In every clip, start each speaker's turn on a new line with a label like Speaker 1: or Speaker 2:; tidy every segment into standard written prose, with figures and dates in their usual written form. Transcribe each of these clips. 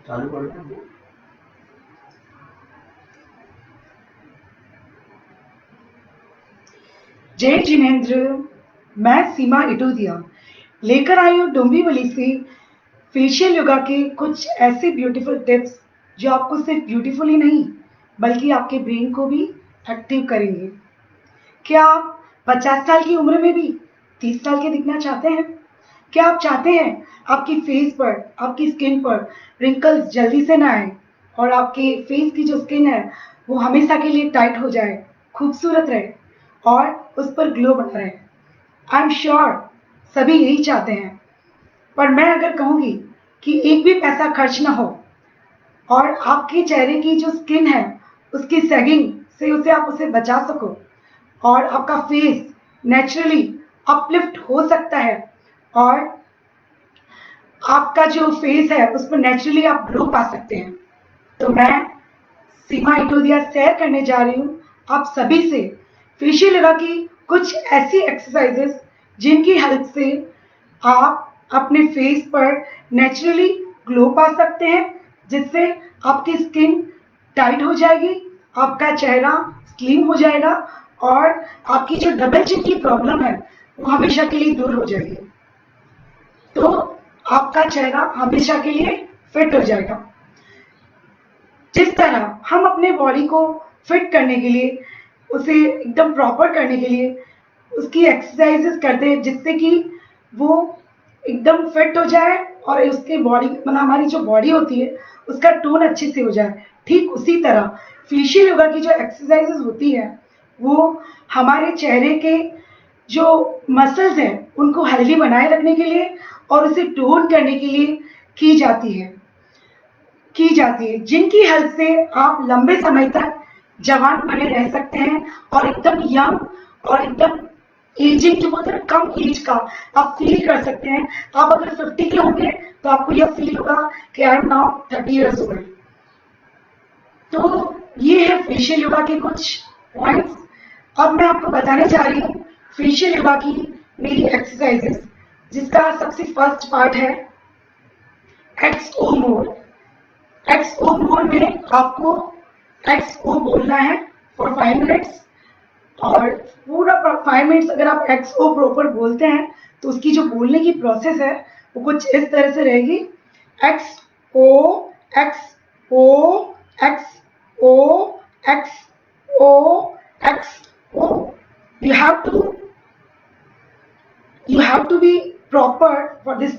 Speaker 1: चालू कर दो।
Speaker 2: जय जिनेन्द्र, मैं सीमा इटोदिया लेकर आई हूँ डोंबिवली से फेशियल योगा के कुछ ऐसे ब्यूटीफुल टिप्स जो आपको सिर्फ ब्यूटीफुल ही नहीं बल्कि आपके ब्रेन को भी एक्टिव करेंगे। क्या आप 50 साल की उम्र में भी 30 साल के दिखना चाहते हैं? क्या आप चाहते हैं आपकी फेस पर, आपकी स्किन पर रिंकल्स जल्दी से ना आए और आपके फेस की जो स्किन है वो हमेशा के लिए टाइट हो जाए, खूबसूरत रहे और उस पर ग्लो बना रहे? आई एम श्योर सभी यही चाहते हैं। पर मैं अगर कहूँगी कि एक भी पैसा खर्च ना हो और आपके चेहरे की जो स्किन है उसकी सैगिंग से आप उसे बचा सको और आपका फेस नेचुरली अपलिफ्ट हो सकता है और आपका जो फेस है उस पर नेचुरली आप ग्लो पा सकते हैं, तो मैं सीमा इटोदिया शेयर करने जा रही हूँ आप सभी से फेशियल योगा की कुछ ऐसी एक्सरसाइजेस जिनकी हेल्प से आप अपने फेस पर नेचुरली ग्लो पा सकते हैं, जिससे आपकी स्किन टाइट हो जाएगी, आपका चेहरा स्लिम हो जाएगा और आपकी जो डबल चिन की प्रॉब्लम है वो हमेशा के लिए दूर हो जाएगी। तो आपका चेहरा हमेशा के लिए फिट हो जाएगा। जिस तरह हम अपने बॉडी को फिट करने के लिए, उसे एकदम प्रॉपर करने के लिए उसकी एक्सरसाइजेस करते हैं जिससे कि वो एकदम फिट हो जाए और उसके बॉडी मतलब हमारी जो बॉडी होती है उसका टोन अच्छे से हो जाए, ठीक उसी तरह फेशियल योगा की जो एक्सरसाइजेस होती है वो हमारे चेहरे के जो मसल्स हैं उनको हेल्दी बनाए रखने के लिए और उसे टोन करने के लिए की जाती है जिनकी हेल्प से आप लंबे समय तक जवान बने रह सकते हैं और एकदम यंग और एकदम एजिंग जो बोलते हैं कम एज का आप फील कर सकते हैं। आप अगर 50 के होंगे तो आपको यह फील होगा कि I am now 30 years old. तो ये है फेशियल योगा के कुछ पॉइंट्स। अब मैं आपको बताने जा रही हूँ फेशियल योगा की मेरी एक्सरसाइजेस, जिसका सबसे फर्स्ट पार्ट है एक्सओ मोड। एक्सओ मोड में आपको एक्सओ बोलना है फॉर 5 मिनट्स और पूरा 5 मिनट्स अगर आप एक्सओ प्रॉपर बोलते हैं तो उसकी जो बोलने की प्रोसेस है वो कुछ इस तरह से रहेगी। X O X O X O X O X O. You have to be proper for this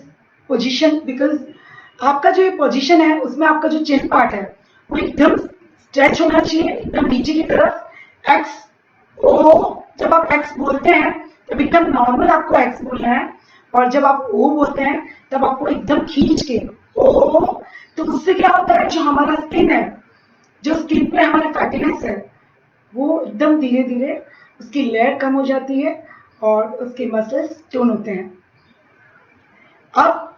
Speaker 2: position because आपका जो ये पोजीशन है उसमें आपका जो चिन पार्ट है वो एकदम स्ट्रेच होना चाहिए, एकदम नीचे की तरफ। एक्स ओ, जब आप एक्स बोलते हैं तब एकदम नॉर्मल आपको एक्स बोलना है और जब आप ओ बोलते हैं तब आपको एकदम खींच के ओ। तो उससे क्या होता है, जो हमारा स्किन है, जो स्किन पे हमारा फैटीनेस है वो एकदम धीरे धीरे उसकी लेयर कम हो जाती है और उसके मसल्स टोन होते हैं। अब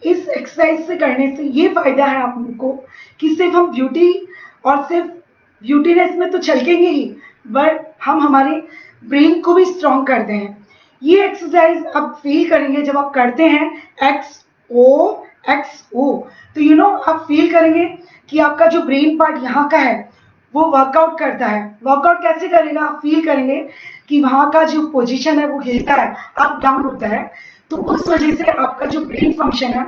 Speaker 2: इस एक्सरसाइज से करने से ये फायदा है आपको कि सिर्फ हम ब्यूटी और सिर्फ ब्यूटीनेस में तो छलकेंगे ही, बट हम हमारे ब्रेन को भी स्ट्रॉन्ग करते हैं। ये एक्सरसाइज आप फील करेंगे जब आप करते हैं एक्स ओ, तो आप फील करेंगे कि आपका जो ब्रेन पार्ट यहाँ का है वो वर्कआउट करता है। वर्कआउट कैसे करेगा, आप फील करेंगे कि वहाँ का जो पोजीशन है वो हिलता है, अप डाउन होता है। तो उस वजह से आपका जो ब्रेन फंक्शन है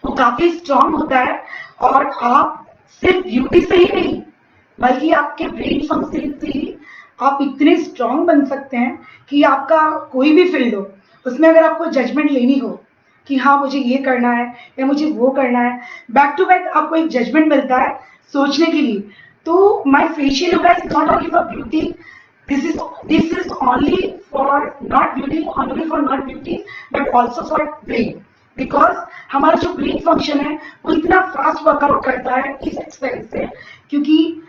Speaker 2: वो काफी स्ट्रांग होता है और आप सिर्फ ब्यूटी से ही नहीं बल्कि आपके ब्रेन फंक्शन से ही आप इतने स्ट्रांग बन सकते हैं कि आपका कोई भी फील्ड हो उसमें अगर आपको जजमेंट लेनी हो कि हाँ मुझे ये करना है या मुझे वो करना है, बैक टू बैक आपको एक जजमेंट मिलता है सोचने के लिए। तो my facial yoga is not only for beauty, this is only for not beauty but also for brain, because हमारा जो ब्रेन फंक्शन है वो इतना फास्ट वर्कआउट करता है इस एक्सरसाइज से। क्योंकि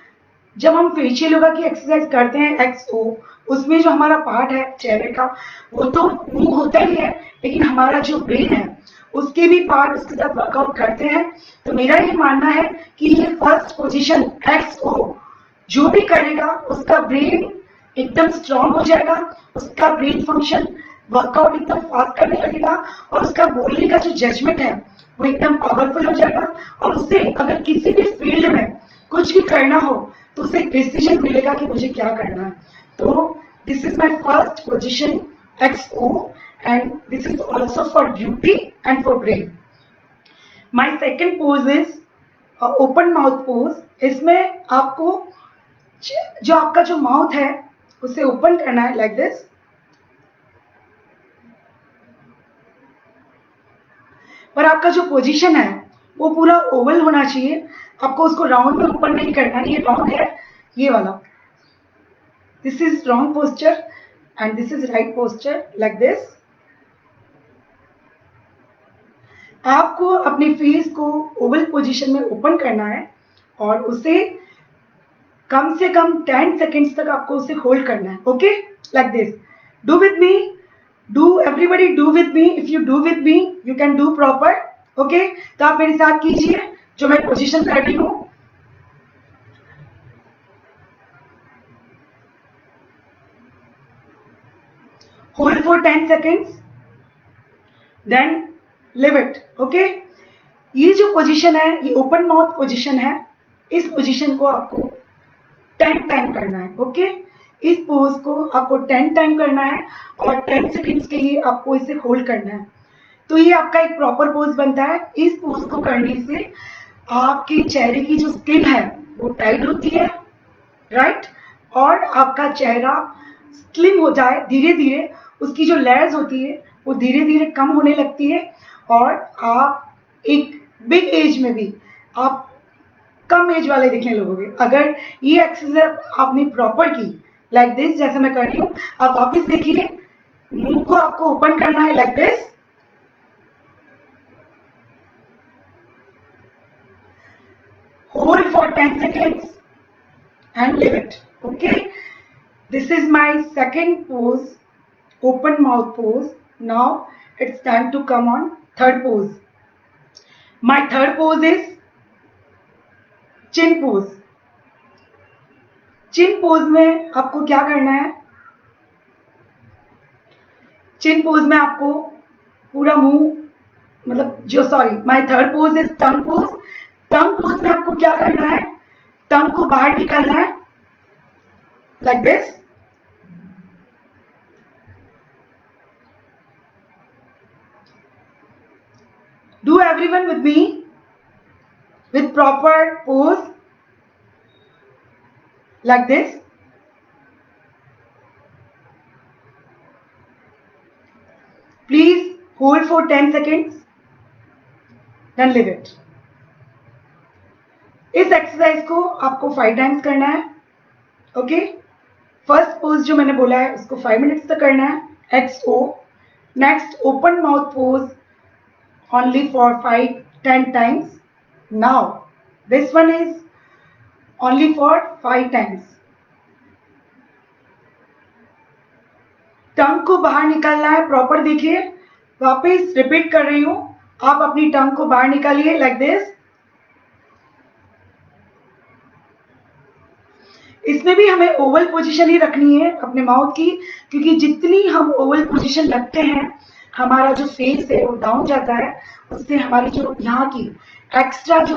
Speaker 2: जब हम फेशियल योगा की एक्सरसाइज करते हैं एक्सओ, उसमें जो हमारा पार्ट है चेहरे का वो तो मूव होता ही है, लेकिन हमारा जो ब्रेन है उसके भी पार्ट उसके साथ वर्कआउट करते हैं। तो मेरा ये मानना है कि ये फर्स्ट पोजीशन XO जो भी करेगा उसका ब्रेन एकदम स्ट्रांग हो जाएगा, उसका ब्रेन फंक्शन वर्कआउट एकदम फास्ट करने लगेगा और उसका बोलने का जो जजमेंट है वो एकदम पावरफुल हो जाएगा। और उससे अगर किसी भी फील्ड में कुछ भी करना हो तो उसे डिसीजन मिलेगा कि मुझे क्या करना है। तो this is my first position XO and this is also for beauty and for brain. My second pose is open mouth pose. इसमें आपको जो आपका जो माउथ है उसे ओपन करना है लाइक दिस। पर आपका जो पोजीशन है वो पूरा ओवल होना चाहिए, आपको उसको राउंड में ओपन नहीं करना। ये राउंड है ये वाला, this is wrong posture and this is right posture like this. आपको अपने फेस को ओवल पोजीशन में ओपन करना है और उसे कम से कम 10 सेकेंड्स तक आपको उसे होल्ड करना है। Okay, like this. Do with me, do everybody do with me. If you do with me you can do proper. Okay, तो आप मेरे साथ कीजिए जो मैं पोजीशन कर रही हूं। Hold for 10 seconds then leave it. Okay, ये जो पोजीशन है ये ओपन माउथ पोजीशन है। इस पोजीशन को आपको 10 टाइम करना है। ओके, इस पोज को आपको 10 टाइम करना है और 10 सेकेंड्स के लिए आपको इसे होल्ड करना है। तो ये आपका एक प्रॉपर पोज बनता है। इस पोज को करने से आपके चेहरे की जो स्किन है वो टाइट होती है, राइट, और आपका चेहरा स्लिम हो जाए धीरे धीरे, उसकी जो लेयर्स होती है वो धीरे धीरे कम होने लगती है और आप एक बिग एज में भी आप कम एज वाले दिखने लगोगे अगर ये एक्सरसाइज आपने प्रॉपर की लाइक दिस, जैसे मैं कर रही हूँ। आप वापस देखिए, मुंह को आपको ओपन करना है like this, hold for 10 seconds and leave it. Okay, this is my second pose, open mouth pose. Now it's time to come on third pose. My third pose is chin pose. Chin pose में आपको क्या करना है? चिन pose में आपको पूरा मुंह, मतलब जो, sorry, my third pose is tongue pose. Tongue pose में आपको क्या करना है? टंग को बाहर निकालना है like this. Do everyone with me with proper pose like this. Please hold for 10 seconds then leave it. इस एक्सरसाइज को आपको 5 टाइम्स करना है। ओके, फर्स्ट पोज जो मैंने बोला है उसको 5 मिनट्स तक करना है, XO। Next open mouth pose only for 10 times. Now this one is only for 5 times. टंग को बाहर निकालना है, प्रॉपर देखिए, वापस रिपीट कर रही हूं, आप अपनी टंग को बाहर निकालिए लाइक दिस। इसमें भी हमें ओवल पोजीशन ही रखनी है अपने माउथ की, क्योंकि जितनी हम ओवल पोजीशन रखते हैं हमारा जो फेस है वो डाउन जाता है, उससे हमारी जो यहाँ की एक्स्ट्रा जो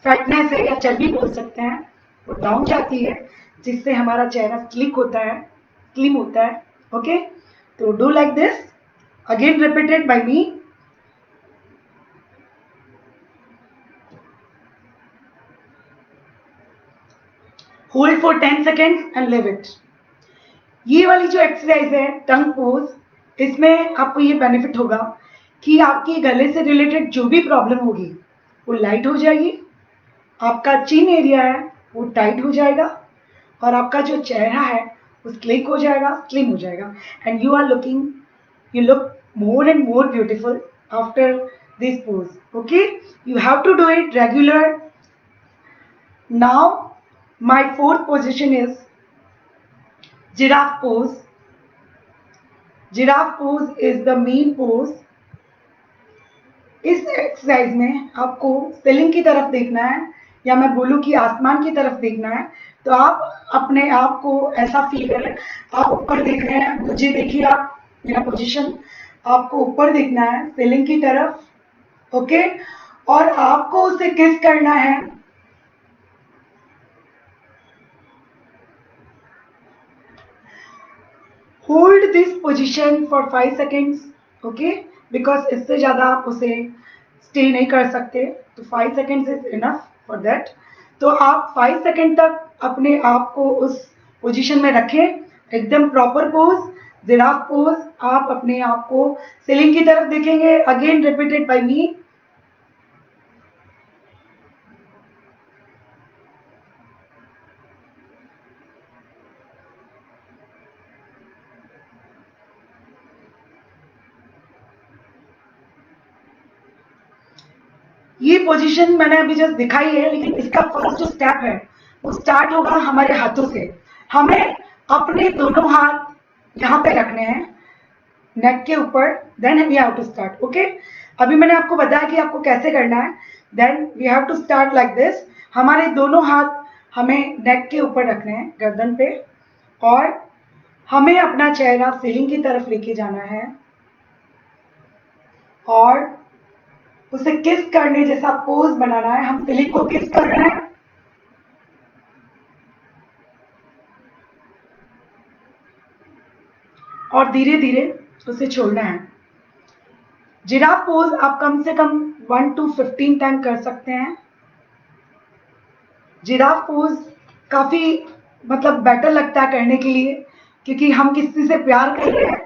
Speaker 2: फैटनेस है या चर्बी बोल सकते हैं वो डाउन जाती है, जिससे हमारा चेहरा स्लिक होता है, स्लिम होता है। ओके, तो do like this, again repeated bye me. Hold for 10 seconds and live it. ये वाली जो एक्सरसाइज है टंग पोज, इसमें आपको ये बेनिफिट होगा कि आपके गले से रिलेटेड जो भी प्रॉब्लम होगी वो लाइट हो जाएगी, आपका चिन एरिया है वो टाइट हो जाएगा और आपका जो चेहरा है वो स्लिक हो जाएगा, स्लिम हो जाएगा, and you look more and more beautiful after this pose. Okay, you have to do it regular. Now my fourth position is giraffe pose. Giraffe pose is the main pose इस exercise में आपको ceiling की तरफ देखना है, या मैं बोलूँ कि आसमान की तरफ देखना है। तो आप अपने आप को ऐसा फील करें, आप ऊपर देख रहे हैं, मुझे देखिए आप, मेरा पोजीशन, आपको ऊपर देखना है सीलिंग की तरफ, ओके। और आपको उसे किस करना है, hold this position for 5 seconds, okay, because इससे ज्यादा आप उसे स्टे नहीं कर सकते, तो 5 seconds is enough for that. तो आप 5 सेकेंड तक अपने आप को उस पोजीशन में रखें, एकदम प्रॉपर पोज, जिराफ पोज। आप अपने आप को सीलिंग की तरफ देखेंगे, अगेन रिपीटेड बाय मी। ये पोजीशन मैंने अभी जस्ट दिखाई है, लेकिन इसका फर्स्ट जो स्टेप है वो स्टार्ट होगा हमारे हाथों से। हमें अपने दोनों हाथ यहाँ पे रखने हैं नेक के ऊपर, then we have to start, okay. अभी मैंने आपको बताया कि आपको कैसे करना है, then we have to start like this. हमारे दोनों हाथ हमें नेक के ऊपर रखने हैं, गर्दन पे, और हमें अपना चेहरा सीलिंग की तरफ लेके जाना है और उसे किस करने जैसा पोज बनाना है। हम सीलिंग को किस कर रहे हैं और धीरे धीरे उसे छोड़ना है। जिराफ पोज आप कम से कम 1 to 15 टाइम कर सकते हैं। जिराफ पोज काफी मतलब बेटर लगता है करने के लिए, क्योंकि हम किसी से प्यार कर रहे हैं,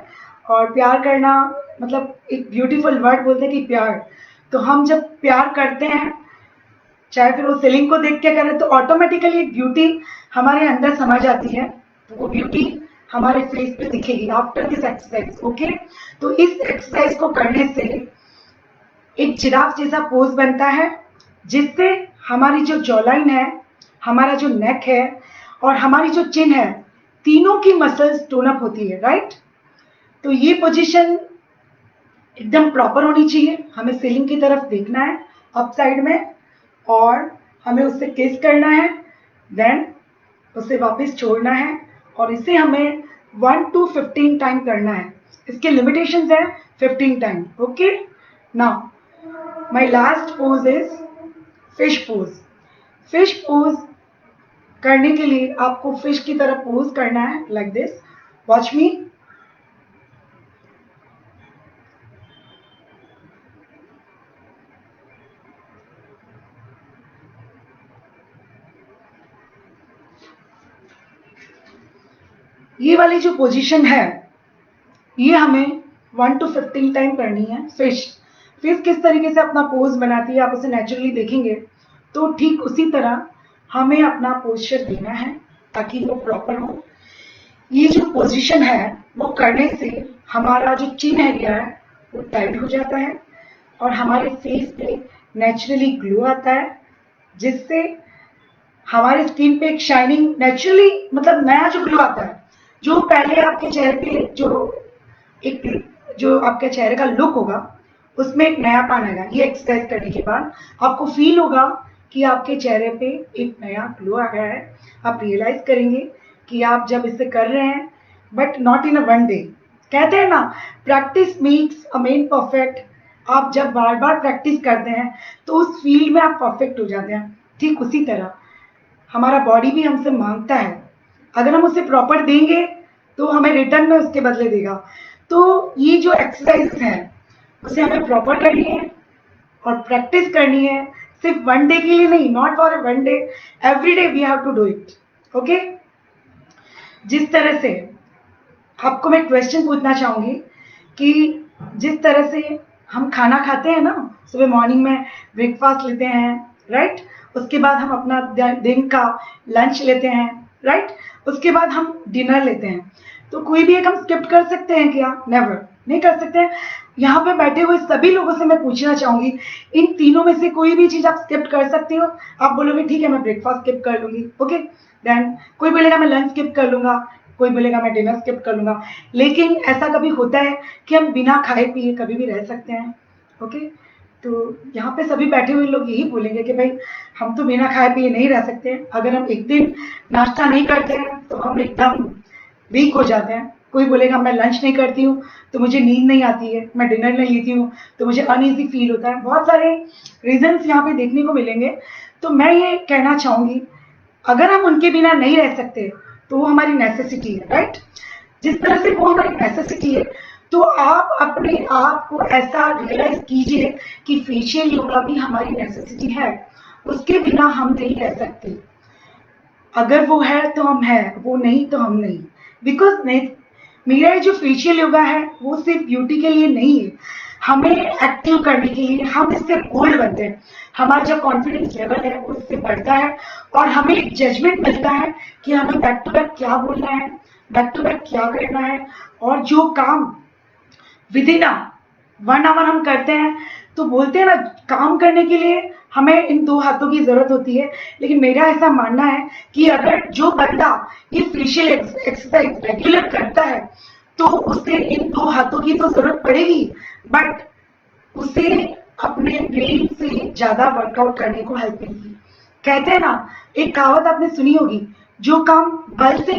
Speaker 2: और प्यार करना मतलब एक ब्यूटीफुल वर्ड बोलते हैं कि प्यार। तो हम जब प्यार करते हैं, चाहे फिर वो सीलिंग को देख के करें, तो ऑटोमेटिकली एक ब्यूटी हमारे अंदर समा जाती है, तो वो ब्यूटी हमारे फेस पे दिखेगी आफ्टर दिस एक्सरसाइज, ओके। तो इस एक्सरसाइज को करने से एक जिराफ जैसा पोज बनता है, जिससे हमारी जो जॉलाइन है, हमारा जो नेक है और हमारी जो चिन है, तीनों की मसल्स टोन अप होती है, राइट। तो ये पोजीशन एकदम प्रॉपर होनी चाहिए। हमें सीलिंग की तरफ देखना है अप साइड में, और हमें उससे किस करना है, देन उसे वापस छोड़ना है, और इसे हमें 1 to 15 टाइम करना है। इसके लिमिटेशंस है 15 time, okay. Now my last pose is fish pose. Fish pose करने के लिए आपको फिश की तरह पोज करना है, लाइक दिस, वॉच मी। ये वाली जो पोजीशन है, ये हमें 1 to 15 टाइम करनी है। फिश फिश किस तरीके से अपना पोज बनाती है, आप उसे नेचुरली देखेंगे, तो ठीक उसी तरह हमें अपना पोस्चर देना है ताकि वो प्रॉपर हो। ये जो पोजीशन है वो करने से हमारा जो चिन एरिया है वो टाइट हो जाता है, और हमारे फेस पे नेचुरली ग्लो आता है, जिससे हमारे स्किन पे एक शाइनिंग नेचुरली, मतलब नया जो ग्लो आता है, जो पहले आपके चेहरे पे एक जो आपके चेहरे का लुक होगा, उसमें एक नयापन आएगा। ये एक्सरसाइज करने के बाद आपको फील होगा कि आपके चेहरे पे एक नया ग्लो आ गया है। आप रियलाइज करेंगे कि आप जब इसे कर रहे हैं, but not in a one day. कहते हैं ना, practice makes a man perfect. आप जब बार बार प्रैक्टिस करते हैं तो उस फील्ड में आप परफेक्ट हो जाते हैं। ठीक उसी तरह हमारा बॉडी भी हमसे मांगता है, अगर हम उसे प्रॉपर देंगे तो हमें रिटर्न में उसके बदले देगा। तो ये जो एक्सरसाइज है उसे हमें प्रॉपर करनी है और प्रैक्टिस करनी है, सिर्फ वन डे के लिए नहीं, not for one day, every day we have to do it, okay. जिस तरह से आपको मैं क्वेश्चन पूछना चाहूंगी कि जिस तरह से हम खाना खाते हैं ना, सुबह मॉर्निंग में ब्रेकफास्ट लेते हैं, राइट, उसके बाद हम अपना दिन का लंच लेते हैं, राइट, उसके बाद हम डिनर लेते हैं, तो कोई भी एक हम स्किप कर सकते हैं क्या? नेवर, नहीं कर सकते हैं। यहाँ पे बैठे हुए सभी लोगों से मैं पूछना चाहूंगी, इन तीनों में से कोई भी चीज आप स्किप कर सकते हो? आप बोलोगे ठीक है मैं ब्रेकफास्ट स्किप कर लूंगी, ओके। देन कोई बोलेगा मैं लंच स्किप कर लूंगा, कोई बोलेगा मैं डिनर स्किप कर लूंगा। लेकिन ऐसा कभी होता है कि हम बिना खाए पिए कभी भी रह सकते हैं, ओके। तो यहाँ पे सभी बैठे हुए लोग यही बोलेंगे कि भाई हम तो बिना खाए पिए नहीं रह सकते। अगर हम एक दिन नाश्ता नहीं करते हैं तो हम एकदम वीक हो जाते हैं। कोई बोलेगा मैं लंच नहीं करती हूँ तो मुझे नींद नहीं आती है, मैं डिनर नहीं लेती हूँ तो मुझे अनईजी फील होता है। बहुत सारे रीजंस यहाँ पे देखने को मिलेंगे। तो मैं ये कहना चाहूंगी, अगर हम उनके बिना नहीं रह सकते तो वो हमारी नेसेसिटी है, राइट? जिस तरह से वो हमारी नेसेसिटी है, तो आप अपने आप को ऐसा रियलाइज कीजिए कि फेशियल योगा भी हमारी नेसेसिटी है। उसके बिना हम नहीं रह सकते। अगर वो है तो हम हैं, वो नहीं तो हम नहीं। बिकॉज मेरा ये जो फेशियल योगा है वो सिर्फ ब्यूटी के लिए नहीं है, हमें एक्टिव करने के लिए। हम इससे बोल्ड बनते हैं, हमारा जो कॉन्फिडेंस लेवल है वो इससे बढ़ता है, और हमें एक जजमेंट मिलता है कि हमें बैक टू बैक क्या बोलना है, बैक टू बैक क्या करना है। और जो काम विद इन 1 आवर हम करते हैं, तो बोलते हैं ना, काम करने के लिए हमें इन 2 हाथों की जरूरत होती है। लेकिन मेरा ऐसा मानना है कि अगर जो बंदा ये फेशियल एक्सरसाइज रेगुलर करता है तो उसे इन 2 हाथों की तो जरूरत पड़ेगी, बट उसे अपने ब्रेन से ज्यादा वर्कआउट करने को हेल्प मिलेगी। कहते हैं ना, एक कहावत आपने सुनी होगी, जो काम बल से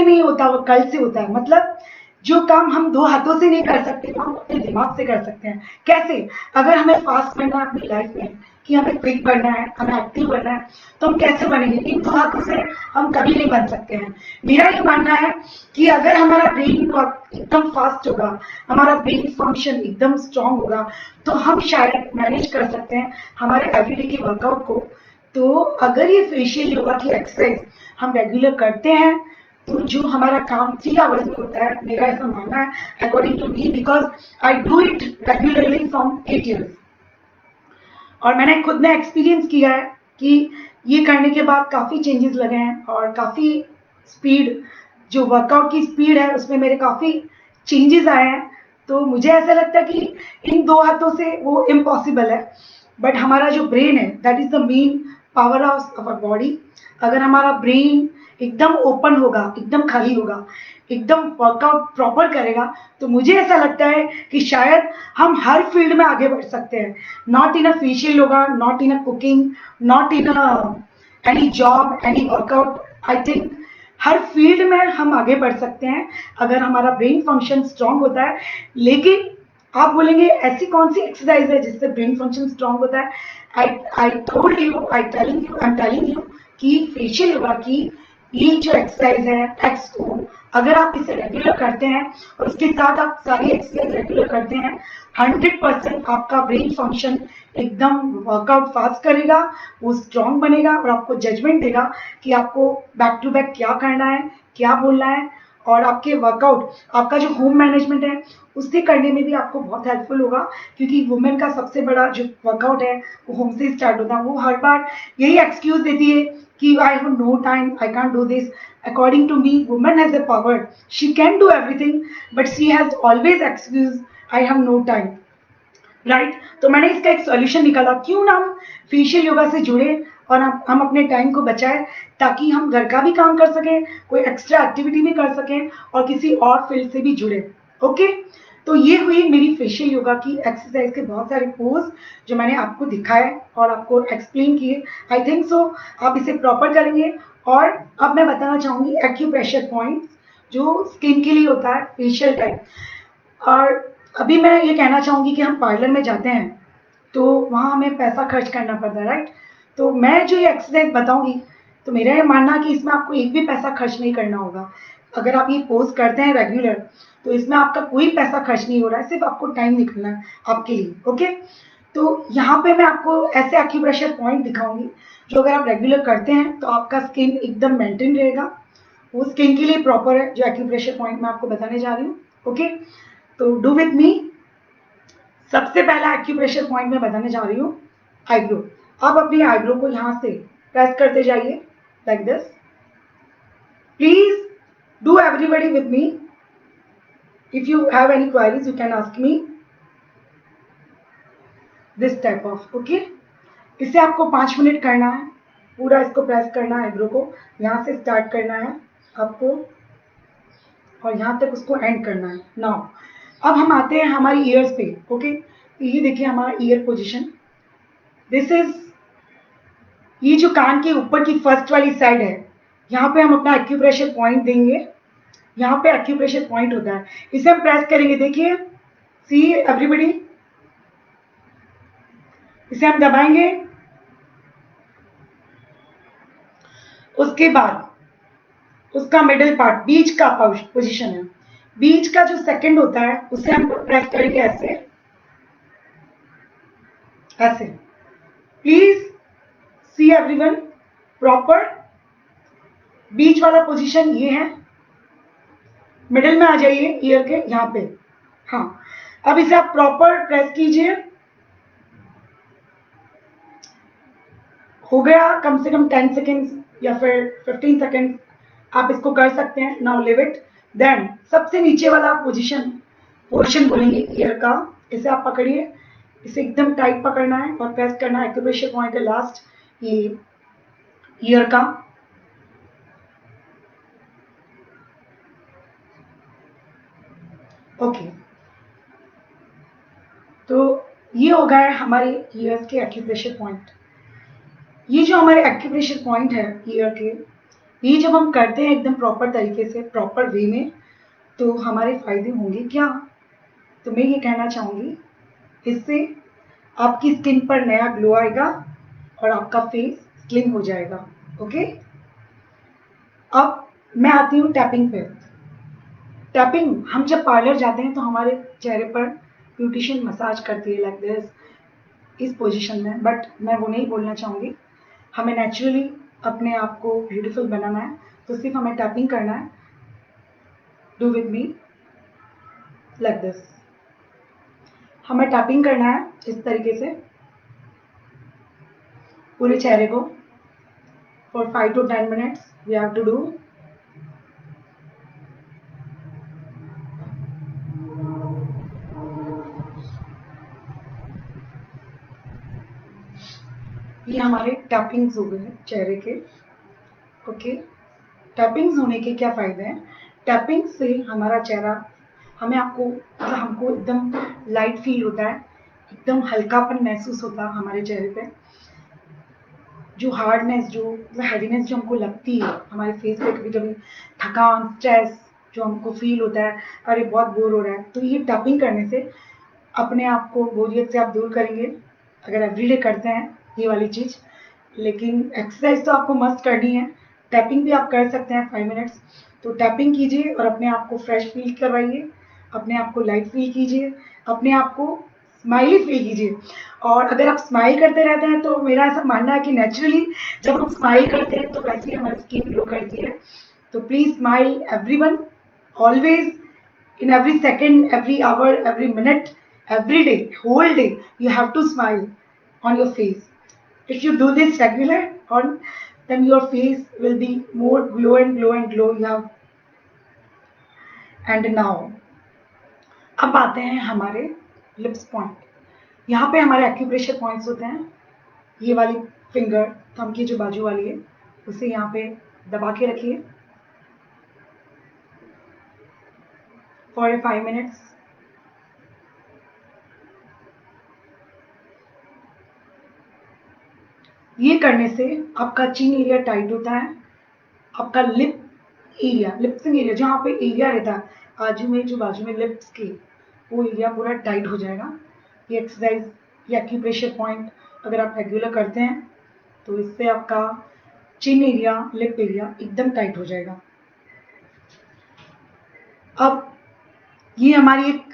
Speaker 2: नहीं होता वो कल से होता है। मतलब जो काम हम 2 हाथों से नहीं कर सकते वो हम अपने दिमाग से कर सकते हैं। कैसे? अगर हमें फास्ट बनना है अपनी लाइफ में, कि हमें क्विक बनना है, हमें एक्टिव बनना है, तो हम कैसे बनेंगे? इन 2 हाथों से हम कभी नहीं बन सकते हैं। मेरा ये मानना है कि अगर हमारा ब्रेन एकदम फास्ट होगा, हमारा ब्रेन फंक्शन एकदम स्ट्रांग होगा, तो हम शायद मैनेज कर सकते हैं हमारे एवरीडे के वर्कआउट को। तो अगर ये फेशियल योगा की एक्सरसाइज हम रेगुलर करते हैं तो जो हमारा काम 3 आवर्स में होता है, मेरा ऐसा मानना है according to me, because I do it regularly from 8 years। और मैंने खुद ने एक्सपीरियंस किया है कि ये करने के बाद काफ़ी चेंजेस लगे हैं, और काफ़ी स्पीड, जो वर्कआउट की स्पीड है उसमें मेरे काफ़ी चेंजेस आए हैं। तो मुझे ऐसा लगता है कि इन 2 हाथों से वो इम्पॉसिबल है, बट हमारा जो ब्रेन है that is the main power of our body. अगर हमारा ब्रेन एकदम ओपन होगा, एकदम खाली होगा, एकदम वर्कआउट प्रॉपर करेगा, तो मुझे ऐसा लगता है कि शायद हम हर फील्ड में आगे बढ़ सकते हैं। Not in a facial yoga, not in a cooking, not in a any job, any workout. I think her field में हम आगे बढ़ सकते हैं अगर हमारा ब्रेन फंक्शन स्ट्रांग होता है। लेकिन आप बोलेंगे ऐसी कौन सी एक्सरसाइज है जिससे ब्रेन फंक्शन स्ट्रांग होता है? I told you, I am telling you कि फेशियल योगा की ये जो एक्सरसाइज है एक्स2, अगर आप इसे रेगुलर करते हैं और उसके साथ आप सारी एक्सरसाइज रेगुलर करते हैं, 100% आपका ब्रेन फंक्शन एकदम वर्कआउट फास्ट करेगा, वो स्ट्रांग बनेगा और आपको जजमेंट देगा कि आपको बैक टू बैक क्या करना है, क्या बोलना है। और आपके वर्कआउट, आपका जो होम मैनेजमेंट है उसके करने में भी आपको बहुत हेल्पफुल होगा, क्योंकि वुमेन का सबसे बड़ा जो वर्कआउट है वो होम से स्टार्ट होता है। वो हर बार यही एक्सक्यूज देती है कि I have no time, I can't do this. According to me, women has a power, she can do everything, but she has always excuse, I have no time, right? तो मैंने इसका एक सॉल्यूशन निकाला, क्यों ना हम फेशियल योगा से जुड़े और हम अपने टाइम को बचाएं, ताकि हम घर का भी काम कर सकें, कोई एक्स्ट्रा एक्टिविटी भी कर सकें और किसी और फील्ड से भी जुड़े। ओके, तो ये हुई मेरी फेशियल योगा की एक्सरसाइज के बहुत सारे पोज जो मैंने आपको दिखाए और आपको एक्सप्लेन किए। आई थिंक सो आप इसे प्रॉपर करेंगे। और अब मैं बताना चाहूंगी एक्यूप्रेशर पॉइंट्स जो स्किन के लिए होता है, फेशियल टाइप। और अभी मैं ये कहना चाहूंगी कि हम पार्लर में जाते हैं तो वहाँ हमें पैसा खर्च करना पड़ता है, राइट? तो मैं जो ये एक्सरसाइज बताऊंगी, तो मेरा ये मानना है कि इसमें आपको एक भी पैसा खर्च नहीं करना होगा। अगर आप ये पोज करते हैं रेगुलर, तो इसमें आपका कोई पैसा खर्च नहीं हो रहा है, सिर्फ आपको टाइम निकलना है आपके लिए। ओके, तो यहाँ पे मैं आपको ऐसे एक्यूप्रेशर पॉइंट दिखाऊंगी जो अगर आप रेगुलर करते हैं तो आपका स्किन एकदम मेंटेन रहेगा। वो स्किन के लिए प्रॉपर है जो एक्यूप्रेशर पॉइंट मैं आपको बताने जा रही हूँ। ओके, तो डू विथ मी। सबसे पहला एक्यूप्रेशर पॉइंट मैं बताने जा रही हूँ, आईब्रो। आप अपनी आईब्रो को यहाँ से प्रेस करते जाइए like this. Please do everybody with me. If you have any queries you can ask me. This type of, okay. इसे आपको 5 मिनट करना है, पूरा इसको प्रेस करना है, आईब्रो को यहाँ से स्टार्ट करना है आपको और यहाँ तक उसको एंड करना है। नाउ अब हम आते हैं हमारी ईयर्स पे। ओके, ये देखिए हमारा ईयर पोजीशन, दिस इज, ये जो कान के ऊपर की फर्स्ट वाली साइड है, यहाँ पे हम अपना एक्यूप्रेशर पॉइंट देंगे। यहाँ पे एक्यूप्रेशर पॉइंट होता है, इसे हम प्रेस करेंगे। देखिए, सी एवरीबडी, इसे हम दबाएंगे। उसके बाद उसका मिडिल पार्ट, बीच का पोजीशन है, बीच का जो सेकंड होता है उसे हम प्रेस करेंगे ऐसे ऐसे। प्लीज सी एवरीवन, प्रॉपर बीच वाला पोजीशन ये है। मिडिल में आ जाइए ईयर के यहाँ पे। हाँ, अब इसे आप प्रॉपर प्रेस कीजिए। हो गया कम से कम 10 सेकेंड्स या फिर 15 सेकेंड्स, आप इसको कर सकते हैं। Now live it. देन सबसे नीचे वाला पोर्शन बोलेंगे ईयर का, इसे आप पकड़िए, इसे एकदम टाइट पकड़ना है और प्रेस करना है। एक्यूप्रेशर पॉइंट है लास्ट ये ईयर का। ओके, तो ये हो गया है हमारे ईयर्स के एक्यूप्रेशर पॉइंट। ये जो हमारे एक्यूप्रेशर पॉइंट है ईयर के, ये जब हम करते हैं एकदम प्रॉपर तरीके से, प्रॉपर वे में, तो हमारे फायदे होंगे क्या? तो मैं ये कहना चाहूंगी, इससे आपकी स्किन पर नया ग्लो आएगा और आपका फेस स्लिम हो जाएगा। ओके, अब मैं आती हूँ टैपिंग पे। टैपिंग, हम जब पार्लर जाते हैं तो हमारे चेहरे पर ब्यूटिशियन मसाज करती है लाइक दिस, इस पोजीशन में, बट मैं वो नहीं बोलना चाहूँगी। हमें नेचुरली अपने आप को ब्यूटीफुल बनाना है, तो सिर्फ हमें टैपिंग करना है। Do with me like this, हमें टैपिंग करना है इस तरीके से पूरे चेहरे को for 5 to 10 minutes we have to do। ये हमारे टैपिंग्स हो गए चेहरे के। ओके, टैपिंग्स होने के क्या फायदे हैं? टैपिंग से हमारा चेहरा, हमको एकदम लाइट फील होता है, एकदम हल्कापन महसूस होता है हमारे चेहरे पे। जो हार्डनेस, जो हैवीनेस जो हमको लगती है हमारे फेस पे, कभी कभी थकान, स्ट्रेस जो हमको फील होता है, अरे बहुत बोर हो रहा है, तो ये टैपिंग करने से अपने आप को बोरियत से आप दूर करेंगे, अगर एवरीडे करते हैं ये वाली चीज़। लेकिन एक्सरसाइज तो आपको मस्त करनी है, टैपिंग भी आप कर सकते हैं 5 मिनट्स। तो टैपिंग कीजिए और अपने आप को फ्रेश फील करवाइए, अपने आप को लाइट फील कीजिए, अपने आप को स्माइली फील कीजिए। और अगर आप स्माइल करते रहते हैं तो मेरा ऐसा मानना है कि नेचुरली जब हम स्माइल करते हैं तो वैसे ही हमारी स्किन ग्लो करती है। तो please smile everyone, always, in every second, every hour, every minute, every day, whole day, you have to smile on your face. If you do this regular, on then your face will be more glow and glow and glow. You have, and now अब आते हैं हमारे lips point. यहाँ पे हमारे acupressure points होते हैं। ये वाली फिंगर, थंब की जो बाजू वाली है, उसे यहाँ पे दबा के रखिए फॉर 5 मिनट्स। ये करने से आपका चिन एरिया टाइट होता है, आपका लिप एरिया, लिप्सिंग एरिया, जहाँ पे एरिया रहता है बाजू में, जो बाजू में लिप्स के, वो एरिया पूरा टाइट हो जाएगा। ये एक्सरसाइज, ये एक्यूप्रेशर पॉइंट अगर आप रेगुलर करते हैं तो इससे आपका चिन एरिया, लिप एरिया एकदम टाइट हो जाएगा। अब ये हमारी एक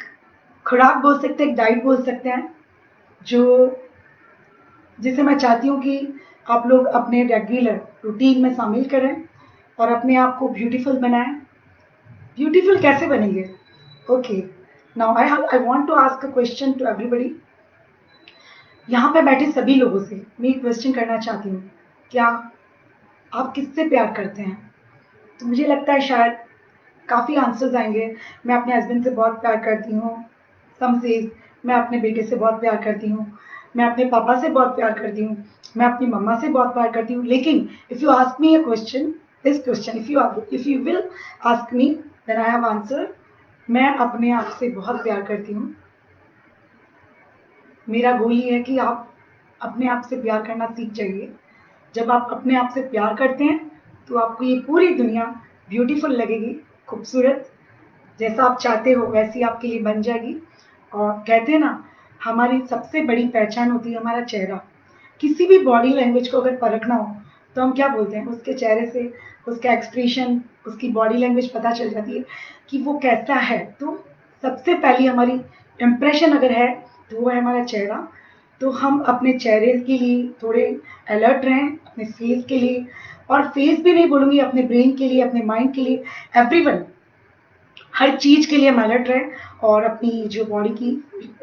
Speaker 2: खुराक बोल सकते हैं, एक डाइट बोल सकते हैं, जो जिसे मैं चाहती हूँ कि आप लोग अपने रेगुलर रूटीन में शामिल करें और अपने आप को ब्यूटीफुल बनाएं। ब्यूटीफुल कैसे बनेंगे? Okay, now I want to ask a question to everybody. यहाँ पे बैठे सभी लोगों से मैं एक क्वेश्चन करना चाहती हूँ, क्या आप किससे प्यार करते हैं? तो मुझे लगता है शायद काफ़ी आंसर्स आएंगे। मैं अपने हस्बैंड से बहुत प्यार करती हूँ, सम सेज मैं अपने बेटे से बहुत प्यार करती हूँ, मैं अपने पापा से बहुत प्यार करती हूँ, मैं अपनी मम्मा से बहुत प्यार करती हूँ। लेकिन if you ask me a question, this question, if you will ask me, then I have answer. मैं अपने आप से बहुत प्यार करती हूँ। मेरा गोल ये है कि आप अपने आप से प्यार करना सीख जाइए। जब आप अपने आप से प्यार करते हैं तो आपको ये पूरी दुनिया ब्यूटीफुल लगेगी, खूबसूरत, जैसा आप चाहते हो वैसी आपके लिए बन जाएगी। और कहते हैं ना, हमारी सबसे बड़ी पहचान होती है हमारा चेहरा। किसी भी बॉडी लैंग्वेज को अगर परखना हो तो हम क्या बोलते हैं, उसके चेहरे से उसका एक्सप्रेशन, उसकी बॉडी लैंग्वेज पता चल जाती है कि वो कैसा है। तो सबसे पहली हमारी इम्प्रेशन अगर है तो वो है हमारा चेहरा। तो हम अपने चेहरे के लिए थोड़े अलर्ट रहें, अपने फेस के लिए, और फेस भी नहीं बोलूँगी, अपने ब्रेन के लिए, अपने माइंड के लिए, एवरीवन, हर चीज़ के लिए हम अलर्ट रहें। और अपनी जो बॉडी की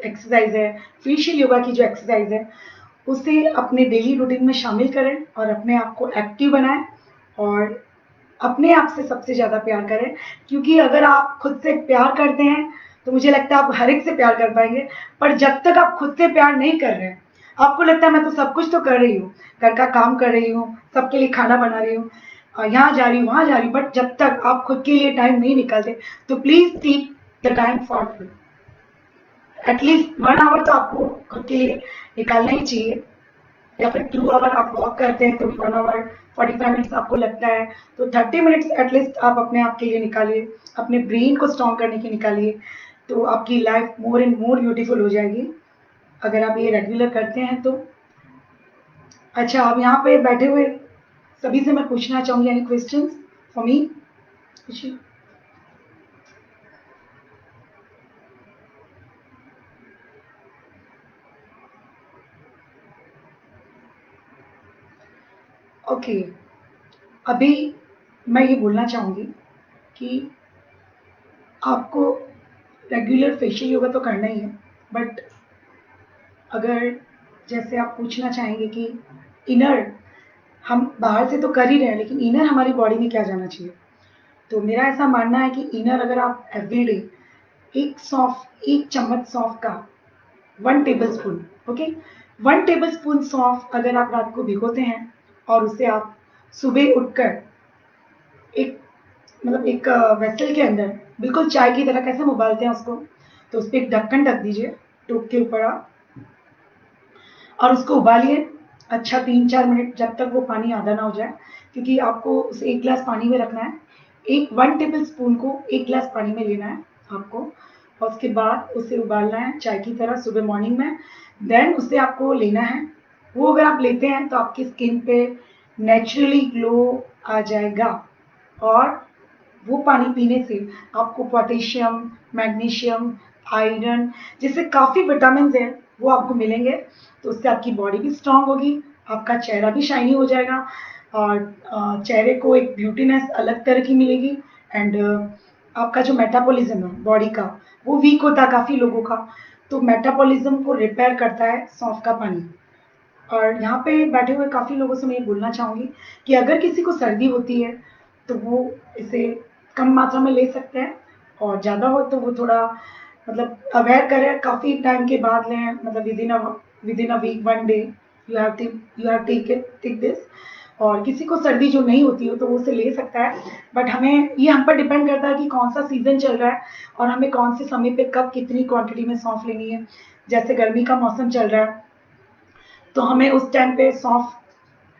Speaker 2: एक्सरसाइज है, फेशियल योगा की जो एक्सरसाइज है, उसे अपने डेली रूटीन में शामिल करें और अपने आप को एक्टिव बनाएं। और अपने आप से सबसे ज़्यादा प्यार करें, क्योंकि अगर आप खुद से प्यार करते हैं तो मुझे लगता है आप हर एक से प्यार कर पाएंगे। पर जब तक आप खुद से प्यार नहीं कर रहे हैं, आपको लगता है मैं तो सब कुछ तो कर रही हूँ, घर का काम कर रही हूँ, सबके लिए खाना बना रही हूँ, यहाँ जा रही हूँ, वहाँ जा रही हूँ, बट जब तक आप खुद के लिए टाइम नहीं निकालते, तो please take the time for you. At least 1 hour तो आपको खुद के लिए निकालना ही चाहिए। या फिर 2 आवर आप वॉक करते हैं तो 1 आवर 45 मिनट्स आपको लगता है, तो 30 मिनट्स एटलीस्ट आप अपने आप के लिए निकालिए, अपने ब्रेन को स्ट्रॉन्ग करने के निकालिए। तो आपकी life more and more beautiful हो जाएगी अगर आप ये रेगुलर करते हैं तो। अच्छा, अब यहाँ पे बैठे हुए सभी से मैं पूछना चाहूंगी, any questions for me? Okay, अभी मैं ये बोलना चाहूंगी कि आपको रेगुलर फेशियल योगा तो करना ही है, बट अगर जैसे आप पूछना चाहेंगे कि इनर, हम बाहर से तो कर ही रहे हैं लेकिन इनर हमारी बॉडी में क्या जाना चाहिए, तो मेरा ऐसा मानना है कि इनर अगर आप एवरीडे एक सौंफ, 1 चम्मच सौंफ का, 1 table spoon, okay, 1 table spoon सौंफ अगर आप रात को भिगोते हैं और उसे आप सुबह उठकर एक, मतलब एक वेसल के अंदर, बिल्कुल चाय की तरह कैसे हम उबालते हैं उसको, तो उस पर एक ढक्कन ढक दीजिए, टोप के ऊपर आप, और उसको उबालिए अच्छा 3-4 मिनट, जब तक वो पानी आधा ना हो जाए, क्योंकि आपको उसे 1 गिलास पानी में रखना है। 1 टेबल स्पून को 1 गिलास पानी में लेना है आपको, और उसके बाद उसे उबालना है चाय की तरह सुबह मॉर्निंग में। देन उसे आपको लेना है, वो अगर आप लेते हैं तो आपकी स्किन पे नेचुरली ग्लो आ जाएगा। और वो पानी पीने से आपको पोटेशियम, मैग्नीशियम, आयरन जैसे काफ़ी विटामिन हैं वो आपको मिलेंगे। तो उससे आपकी बॉडी भी स्ट्रांग होगी, आपका चेहरा भी शाइनी हो जाएगा, और चेहरे को एक ब्यूटीनेस अलग तरह की मिलेगी। एंड आपका जो मेटाबॉलिज्म है बॉडी का, वो वीक होता है काफ़ी लोगों का, तो मेटाबॉलिज्म को रिपेयर करता है सौंफ का पानी। और यहाँ पे बैठे हुए काफ़ी लोगों से मैं ये बोलना चाहूँगी कि अगर किसी को सर्दी होती है तो वो इसे कम मात्रा में ले सकते हैं, और ज़्यादा हो तो वो थोड़ा मतलब अवेयर करें, काफ़ी टाइम के बाद लें, मतलब within a week 1 day you have take this. और किसी को सर्दी जो नहीं होती हो तो वो उसे ले सकता है, बट हमें ये हम पर डिपेंड करता है कि कौन सा सीजन चल रहा है और हमें कौन से समय पे कब कितनी क्वांटिटी में सौंफ लेनी है। जैसे गर्मी का मौसम चल रहा है तो हमें उस टाइम पे सौंफ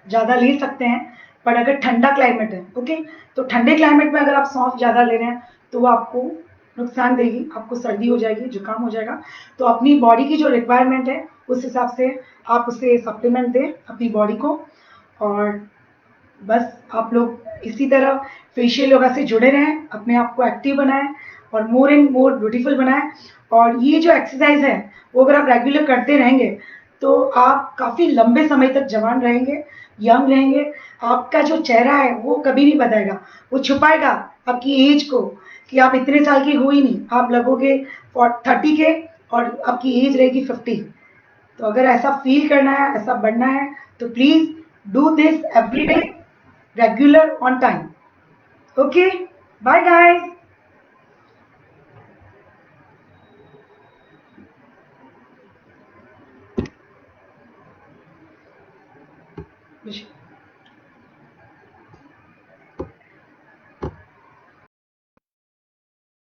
Speaker 2: ज़्यादा ले सकते हैं, पर अगर ठंडा क्लाइमेट है, ओके, तो ठंडे क्लाइमेट में अगर आप सौंफ ज़्यादा ले रहे हैं तो वो आपको नुकसान देगी, आपको सर्दी हो जाएगी, जुकाम हो जाएगा। तो अपनी बॉडी की जो रिक्वायरमेंट है उस हिसाब से आप उसे सप्लीमेंट दें अपनी बॉडी को। और बस आप लोग इसी तरह फेशियल योगा से जुड़े रहें, अपने आप को एक्टिव बनाएं और मोर एंड मोर ब्यूटीफुल बनाएं। और ये जो एक्सरसाइज है वो अगर आप रेगुलर करते रहेंगे तो आप काफ़ी लंबे समय तक जवान रहेंगे, यंग रहेंगे। आपका जो चेहरा है वो कभी नहीं बताएगा, वो छुपाएगा आपकी एज को, कि आप इतने साल की हो ही नहीं, आप लगोगे 30 के और आपकी एज रहेगी 50। तो अगर ऐसा फील करना है, ऐसा बनना है, तो please do this every day, regular, on time. Okay, bye guys.